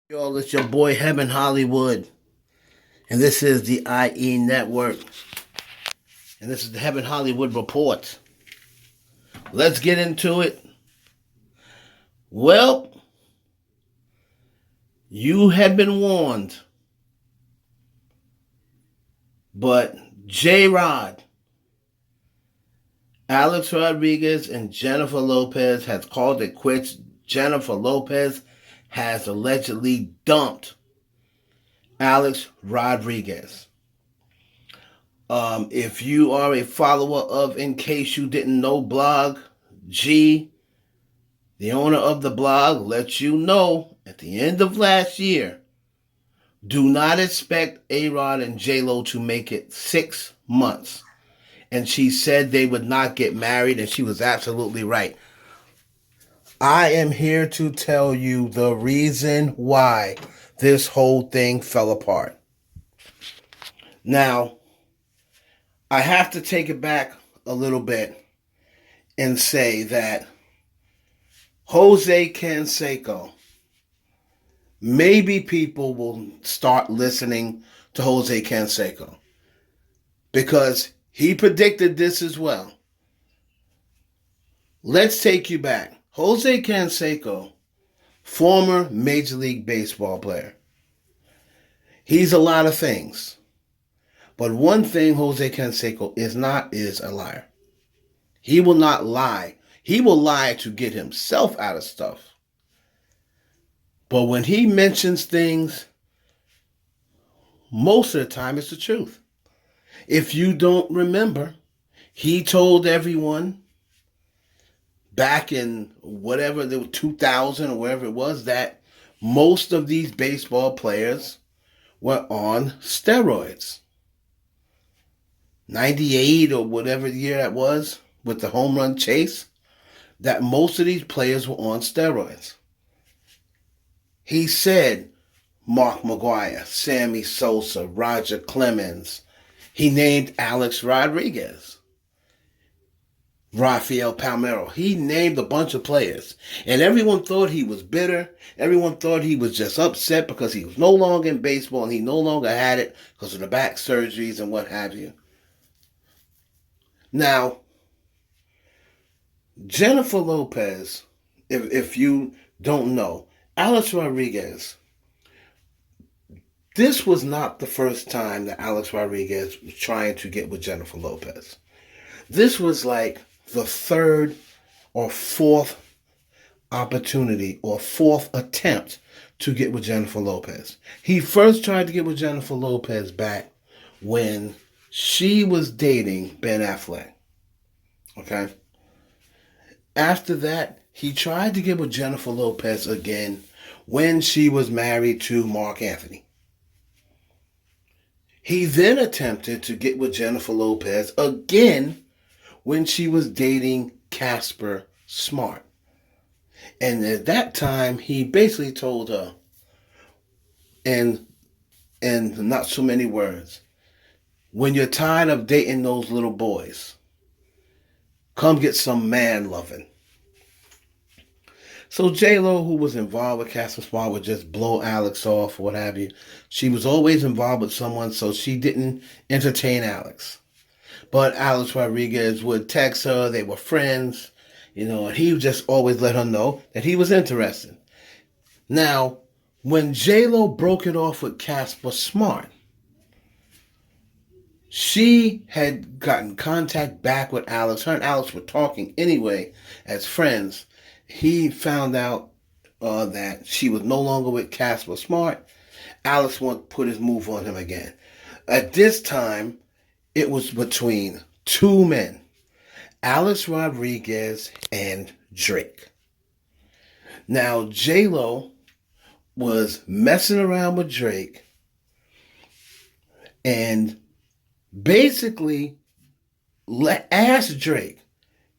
Y'all, it's your boy Heaven Hollywood, and this is the IE Network, and this is the Heaven Hollywood Report. Let's get into it. Well, you had been warned, but J-Rod, Alex Rodriguez, and Jennifer Lopez has called it quits. Jennifer Lopez has allegedly dumped Alex Rodriguez. If you are a follower of In Case You Didn't Know blog, G, the owner of the blog, lets you know at the end of last year, do not expect Arod and J-Lo to make it 6 months. And she said they would not get married, and she was absolutely right. I am here to tell you the reason why this whole thing fell apart. Now, I have to take it back a little bit and say that Jose Canseco, maybe people will start listening to Jose Canseco because he predicted this as well. Let's take you back. Jose Canseco, former Major League Baseball player. He's a lot of things. But one thing Jose Canseco is not is a liar. He will not lie. He will lie to get himself out of stuff. But when he mentions things, most of the time it's the truth. If you don't remember, he told everyone back in whatever, the 2000 or wherever it was, that most of these baseball players were on steroids. 98 or whatever year that was with the home run chase, that most of these players were on steroids. He said Mark McGwire, Sammy Sosa, Roger Clemens. He named Alex Rodriguez, Rafael Palmeiro. He named a bunch of players. And everyone thought he was bitter. Everyone thought he was just upset because he was no longer in baseball and he no longer had it because of the back surgeries and what have you. Now, Jennifer Lopez, if you don't know, Alex Rodriguez, this was not the first time that Alex Rodriguez was trying to get with Jennifer Lopez. This was like the third or fourth opportunity or fourth attempt to get with Jennifer Lopez. He first tried to get with Jennifer Lopez back when she was dating Ben Affleck. Okay? After that, he tried to get with Jennifer Lopez again when she was married to Mark Anthony. He then attempted to get with Jennifer Lopez again when she was dating Casper Smart. And at that time, he basically told her, in not so many words, when you're tired of dating those little boys, come get some man loving. So J-Lo, who was involved with Casper Smart, would just blow Alex off or what have you. She was always involved with someone, so she didn't entertain Alex. But Alex Rodriguez would text her. They were friends, and he would just always let her know that he was interested. Now, when J-Lo broke it off with Casper Smart, she had gotten contact back with Alex. Her and Alex were talking anyway as friends. He found out that she was no longer with Casper Smart. Alex wanted to put his move on him again. At this time, it was between two men, Alex Rodriguez and Drake. Now, J-Lo was messing around with Drake and basically asked Drake,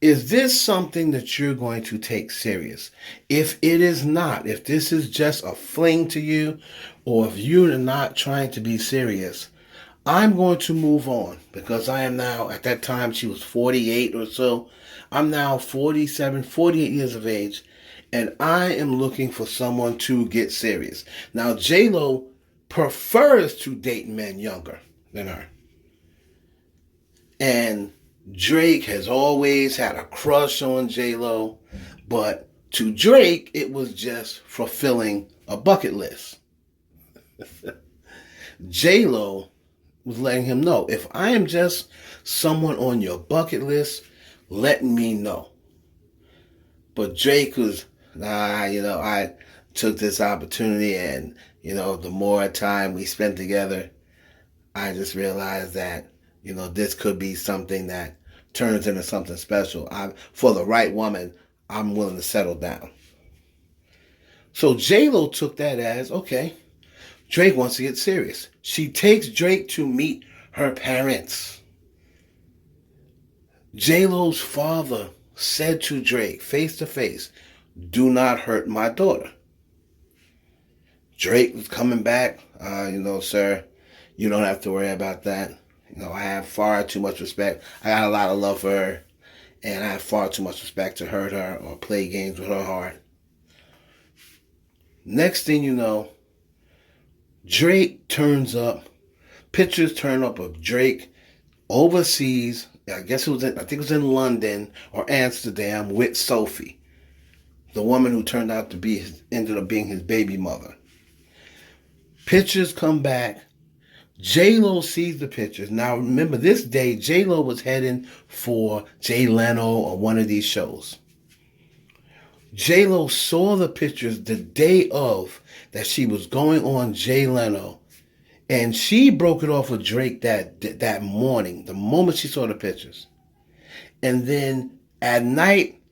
is this something that you're going to take serious? If it is not, if this is just a fling to you, or if you're not trying to be serious, I'm going to move on because I am now, at that time she was 48 or so. I'm now 47, 48 years of age, and I am looking for someone to get serious. Now, J-Lo prefers to date men younger than her. And Drake has always had a crush on J-Lo, but to Drake, it was just fulfilling a bucket list. J-Lo was letting him know, if I am just someone on your bucket list, let me know. But Drake was, I took this opportunity, and, the more time we spent together, I just realized that, this could be something that turns into something special. For the right woman, I'm willing to settle down. So J-Lo took that as, okay, Drake wants to get serious. She takes Drake to meet her parents. J-Lo's father said to Drake, face to face, do not hurt my daughter. Drake was coming back, sir, you don't have to worry about that. I have far too much respect. I got a lot of love for her, and I have far too much respect to hurt her or play games with her heart. Next thing you know, Drake turns up. Pictures turn up of Drake overseas. I think it was in London or Amsterdam with Sophie, the woman who turned out to ended up being his baby mother. Pictures come back. J-Lo sees the pictures. Now remember, this day J-Lo was heading for Jay Leno or one of these shows. J-Lo saw the pictures the day of that she was going on Jay Leno, and she broke it off with Drake that morning, the moment she saw the pictures. And then at night,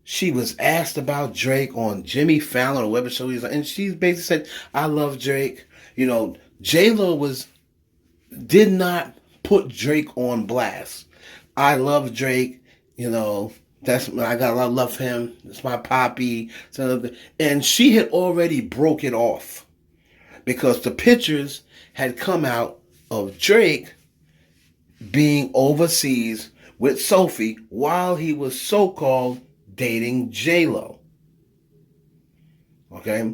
she was asked about Drake on Jimmy Fallon or whatever show he was on, and she basically said, I love Drake. J-Lo did not put Drake on blast. I love Drake, I got a lot of love for him. It's my poppy. And she had already broke it off because the pictures had come out of Drake being overseas with Sophie while he was so-called dating J-Lo. Okay?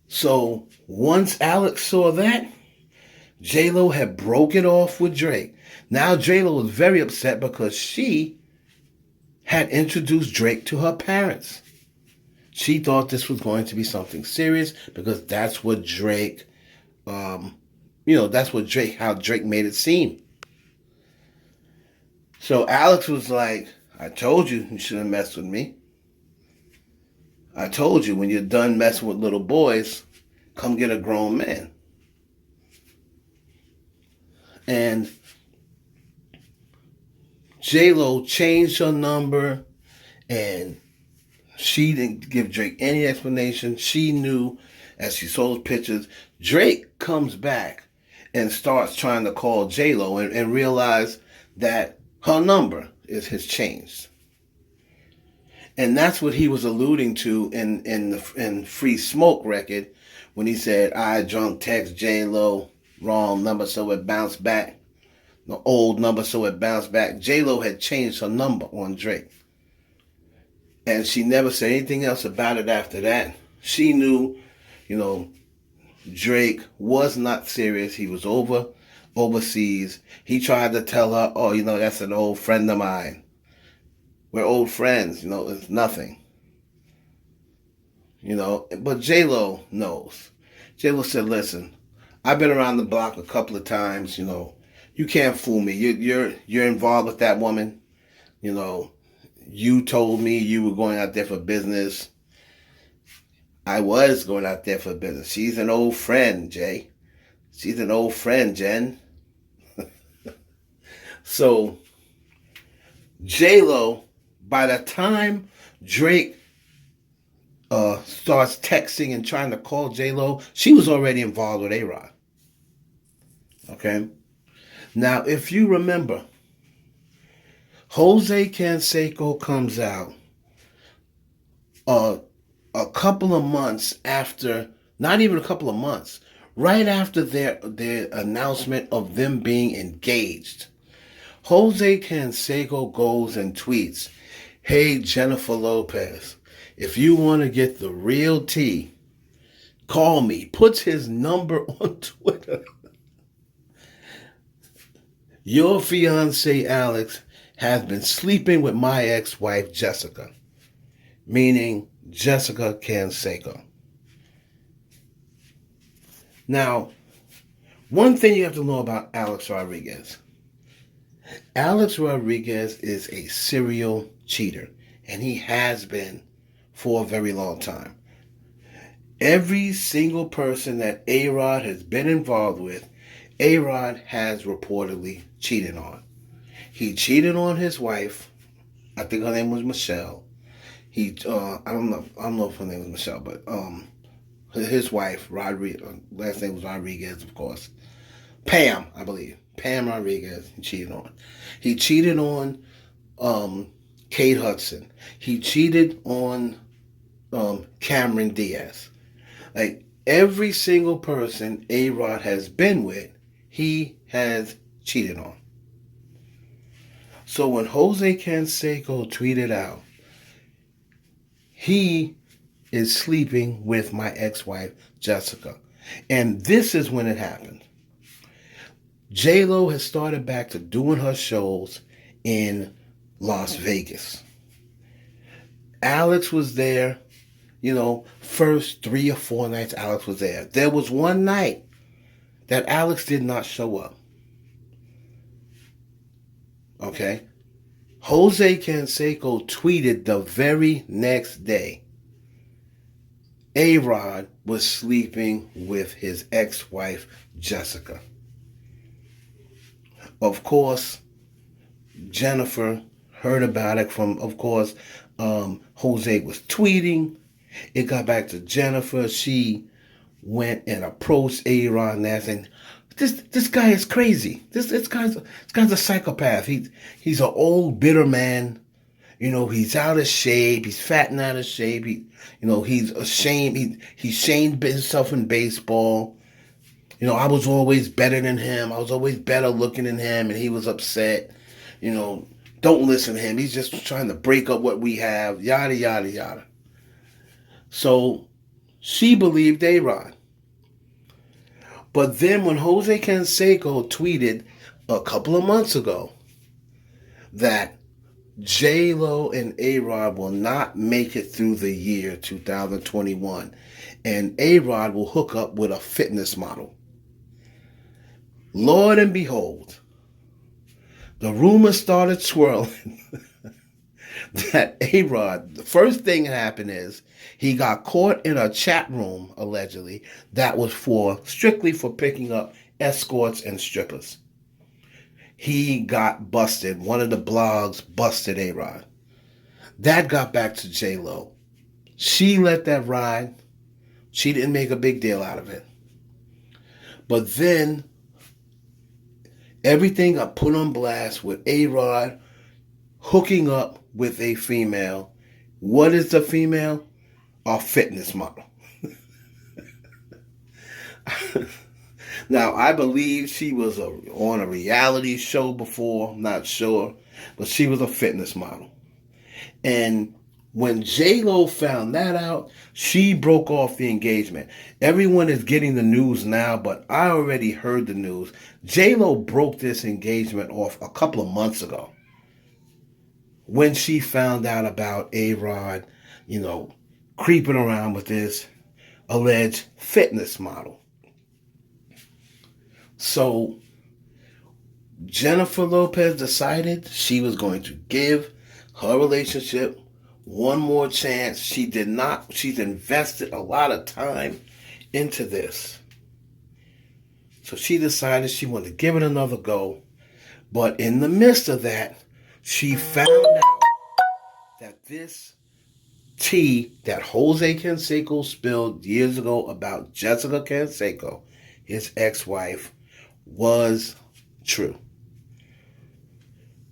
So once Alex saw that, J-Lo had broken off with Drake. Now J-Lo was very upset because she had introduced Drake to her parents. She thought this was going to be something serious because that's what Drake, how Drake made it seem. So Alex was like, I told you shouldn't mess with me. I told you when you're done messing with little boys, come get a grown man. And J-Lo changed her number, and she didn't give Drake any explanation. She knew as she saw those pictures. Drake comes back and starts trying to call J-Lo and realize that her number has changed. And that's what he was alluding to in Free Smoke record when he said, I drunk text J-Lo, wrong number, so it bounced back. The old number, so it bounced back. J-Lo had changed her number on Drake. And she never said anything else about it after that. She knew, Drake was not serious. He was overseas. He tried to tell her, that's an old friend of mine. We're old friends, it's nothing. But J-Lo knows. J-Lo said, listen, I've been around the block a couple of times, you can't fool me. You're involved with that woman. You told me you were going out there for business. I was going out there for business. She's an old friend, Jay. She's an old friend, Jen. So, J-Lo, by the time Drake starts texting and trying to call J-Lo, she was already involved with Arod. Okay? Now, if you remember, Jose Canseco comes out a couple of months after, not even a couple of months, right after their announcement of them being engaged. Jose Canseco goes and tweets, hey, Jennifer Lopez, If you want to get the real tea, call me. Puts his number on Twitter. Your fiance, Alex, has been sleeping with my ex-wife, Jessica. Meaning Jessica Canseco. Now, one thing you have to know about Alex Rodriguez. Alex Rodriguez is a serial cheater, and he has been for a very long time. Every single person that Arod has been involved with, Arod has reportedly cheated on. He cheated on his wife. I think her name was Michelle. I don't know if her name was Michelle, but his wife, last name was Rodriguez, of course. Pam, I believe. Pam Rodriguez, he cheated on. He cheated on Kate Hudson. He cheated on Cameron Diaz. Like, every single person A-Rod has been with, he has cheated on. So when Jose Canseco tweeted out, he is sleeping with my ex-wife, Jessica. And this is when it happened. J-Lo has started back to doing her shows in Las Vegas. Alex was there, first 3 or 4 nights Alex was there. There was one night that Alex did not show up. Okay? Jose Canseco tweeted the very next day, A-Rod was sleeping with his ex-wife, Jessica. Of course, Jennifer heard about it from, Jose was tweeting. It got back to Jennifer. She went and approached A-Rod and asked, this guy is crazy. This guy's a psychopath. He's an old, bitter man. He's out of shape. He's fat and out of shape. He's ashamed. He's shamed himself in baseball. I was always better than him. I was always better looking than him, and he was upset. Don't listen to him. He's just trying to break up what we have, yada, yada, yada. So she believed A-Rod. But then when Jose Canseco tweeted a couple of months ago that J-Lo and A-Rod will not make it through the year 2021, and A-Rod will hook up with a fitness model, Lord and behold, the rumors started swirling that A-Rod, the first thing that happened is he got caught in a chat room, allegedly, that was strictly for picking up escorts and strippers. He got busted. One of the blogs busted A-Rod. That got back to J-Lo. She let that ride. She didn't make a big deal out of it. But then everything got put on blast with A-Rod hooking up with a female. What is the female? A fitness model. Now, I believe she was on a reality show before. I'm not sure. But she was a fitness model. And when J-Lo found that out, she broke off the engagement. Everyone is getting the news now, but I already heard the news. J-Lo broke this engagement off a couple of months ago when she found out about A-Rod, creeping around with this alleged fitness model. So Jennifer Lopez decided she was going to give her relationship one more chance. She did not. She's invested a lot of time into this. So she decided she wanted to give it another go. But in the midst of that, she found out that this tea that Jose Canseco spilled years ago about Jessica Canseco, his ex-wife, was true.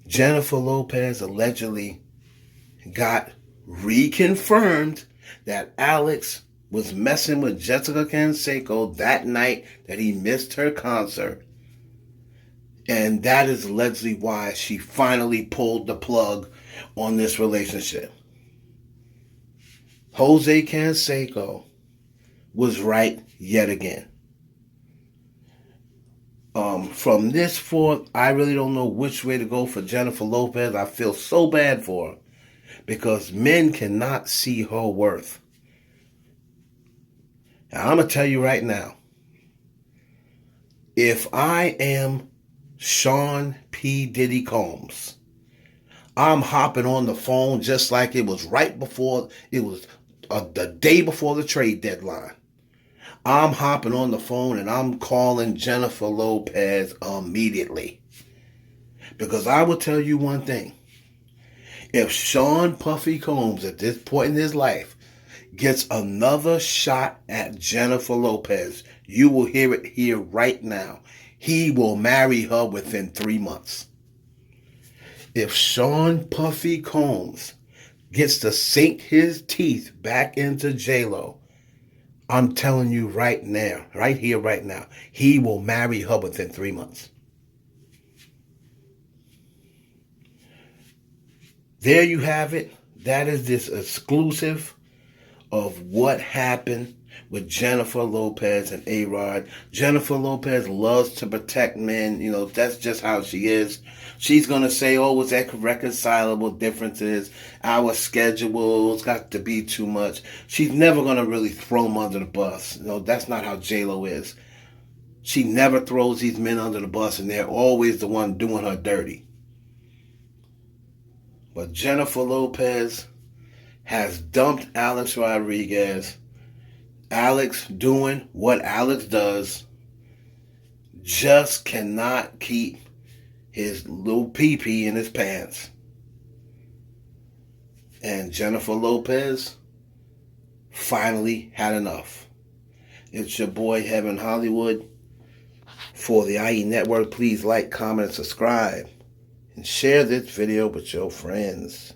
Jennifer Lopez allegedly got reconfirmed that Alex was messing with Jessica Canseco that night that he missed her concert. And that is allegedly why she finally pulled the plug on this relationship. Jose Canseco was right yet again. From this forth, I really don't know which way to go for Jennifer Lopez. I feel so bad for her because men cannot see her worth. And I'm going to tell you right now, if I am Sean P. Diddy Combs, I'm hopping on the phone just like it was right before, it was the day before the trade deadline. I'm hopping on the phone and I'm calling Jennifer Lopez immediately. Because I will tell you one thing. If Sean Puffy Combs at this point in his life gets another shot at Jennifer Lopez, you will hear it here right now. He will marry her within 3 months. If Sean Puffy Combs gets to sink his teeth back into J-Lo, I'm telling you right now, right here, right now, he will marry her within 3 months. There you have it. That is this exclusive of what happened with Jennifer Lopez and Arod. Jennifer Lopez loves to protect men. You know, that's just how she is. She's going to say, oh, it's irreconcilable differences. Our schedule's got to be too much. She's never going to really throw them under the bus. You know, that's not how J-Lo is. She never throws these men under the bus, and they're always the one doing her dirty. But Jennifer Lopez has dumped Alex Rodriguez. Alex doing what Alex does, just cannot keep his little pee-pee in his pants. And Jennifer Lopez finally had enough. It's your boy Heaven Hollywood. For the IE Network, please like, comment, and subscribe. And share this video with your friends.